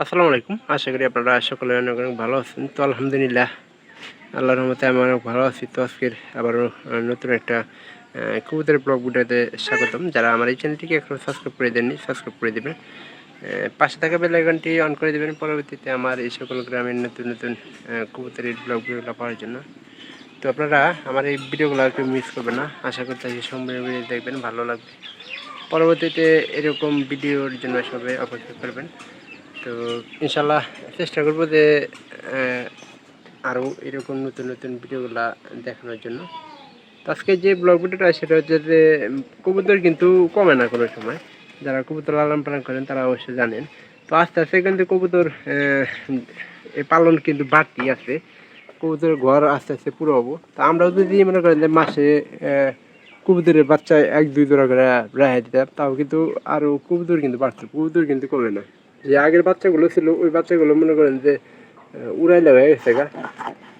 আসসালামু আলাইকুম। আশা করি আপনারা সকলে অনেক অনেক ভালো আছেন। তো আলহামদুলিল্লাহ আল্লাহর রহমতে আমি অনেক ভালো আছি। তো আজকের আবারও নতুন একটা কবুতরের ব্লগ ভিডিওতে স্বাগতম। যারা আমার এই চ্যানেলটিকে এখনও সাবস্ক্রাইব করে দেননি সাবস্ক্রাইব করে দেবেন, পাশে থাকা বেল আইকনটি অন করে দেবেন পরবর্তীতে আমার এই সকল গ্রামের নতুন নতুন কবুতরের ব্লগ ভিডিওগুলো পাওয়ার জন্য। তো আপনারা আমার এই ভিডিওগুলো কেউ মিস করবেন না। আশা করতে সম্পূর্ণ ভিডিও দেখবেন, ভালো লাগবে। পরবর্তীতে এরকম ভিডিওর জন্য সবাই অপেক্ষা করবেন। তো ইনশাল্লাহ চেষ্টা করবো যে আরও এরকম নতুন নতুন ভিডিওগুলো দেখানোর জন্য। তো আজকে যে ব্লগ ভিডিওটা সেটা হচ্ছে যে কবুতর কিন্তু কমে না কোনো সময়। যারা কবুতর লালন পালন করেন তারা অবশ্যই জানেন। তো আস্তে আস্তে কিন্তু কবুতর পালন কিন্তু বাড়তি আছে। কবুতরের ঘর আস্তে আস্তে পুরো হবো। তো আমরাও যদি মনে করেন যে মাসে কবুতরের বাচ্চা 1-2 জোড়া করে রেহাই দিতাম, তাও কিন্তু আরও কবুতর কিন্তু বাড়ছে, কবুতর কিন্তু কমে না। যে আগের বাচ্চাগুলো ছিল ওই বাচ্চাগুলো মনে করেন যে উড়াইলে হয়ে গেছে গা।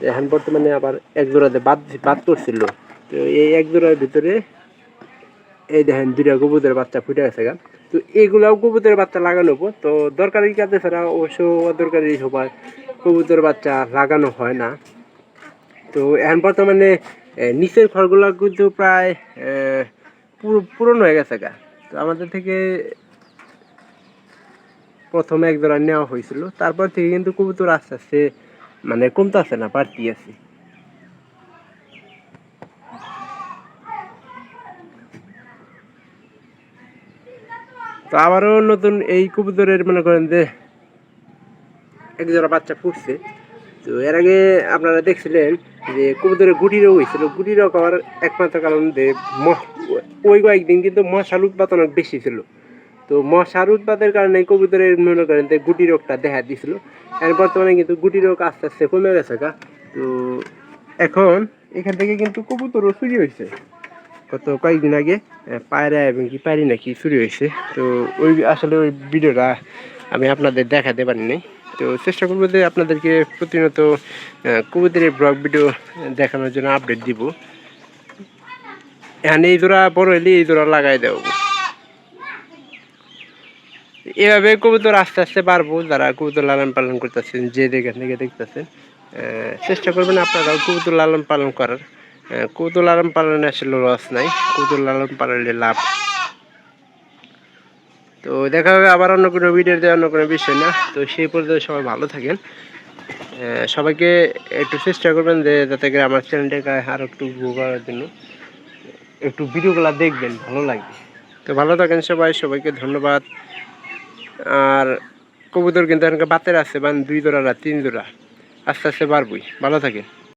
এখন বর্তমানে আবার এক জোড়াতে বাদ করছিল। তো এই এক জোড়ার ভিতরে এই দেখেন 2টা কবুতরের বাচ্চা ফুটে গেছে গা। তো এইগুলাও কবুতরের বাচ্চা লাগানো হবো। তো দরকারি কাজে ছাড়া অবশ্য অদরকারি সবাই কবুতরের বাচ্চা লাগানো হয় না। তো এখন বর্তমানে নিচের ঘরগুলো কিন্তু প্রায় পুরনো হয়ে গেছে গা। তো আমাদের থেকে প্রথমে এক জোড়া নেওয়া হয়েছিল, তারপর থেকে কিন্তু কবুতর আস্তে আস্তে মানে কমতেছে না, বাড়তি আছে। তো আবারও নতুন এই কবুতরের মনে করেন যে এক জোড়া বাচ্চা ফুটছে। তো এর আগে আপনারা দেখছিলেন যে কবুতরের গুটি রোগ হয়েছিল। গুটি রোগ হওয়ার একমাত্র কারণ যে ওই কয়েকদিন কিন্তু মশার উৎপাত অনেক বেশি ছিল। তো মশার উৎপাতের কারণে কবুতরের মনে করেন যে গুটি রোগটা দেখা দিয়েছিল। এর বর্তমানে কিন্তু গুটি রোগ আস্তে আস্তে কমে গেছে গা। তো এখন এখান থেকে কিন্তু কবুতরও চুরি হয়েছে গত কয়েকদিন আগে। পায়রা এবং কি পায়রি নাকি চুরি হয়েছে। তো ওই আসলে ওই ভিডিওটা আমি আপনাদের দেখাতে পারিনি। তো চেষ্টা করবো যে আপনাদেরকে প্রতিনিয়ত কবুতরের ব্লগ ভিডিও দেখানোর জন্য আপডেট দিব। এখানে এই জোড়া বড় হলে এই জোড়া লাগাই দেবো। এভাবে কবুতর আস্তে আস্তে পারবো। যারা কবুতর লালন পালন করতেছেন, যে যেখান থেকে দেখতেছেন, চেষ্টা করবেন আপনারাও কবুতর লালন পালন করার। কবুতর লালন পালনে আসলে লস নাই, কবুতর লালন পালনে লাভ। তো দেখা হবে আবার অন্য কোনো ভিডিওতে, অন্য কোনো বিষয় না। তো সেই পর্যন্ত সবাই ভালো থাকেন। সবাইকে একটু চেষ্টা করবেন যে যাতে করে আমার চ্যানেলটাকে আরও একটু গ্রো করার জন্য একটু ভিডিওগুলো দেখবেন, ভালো লাগবে। তো ভালো থাকেন সবাই, সবাইকে ধন্যবাদ। আর কবুতর কিন্তু এখানকার বাতের আছে, 2 জোড়া 3 জোড়া, আস্তে আস্তে বাড়বই। ভালো থাকে।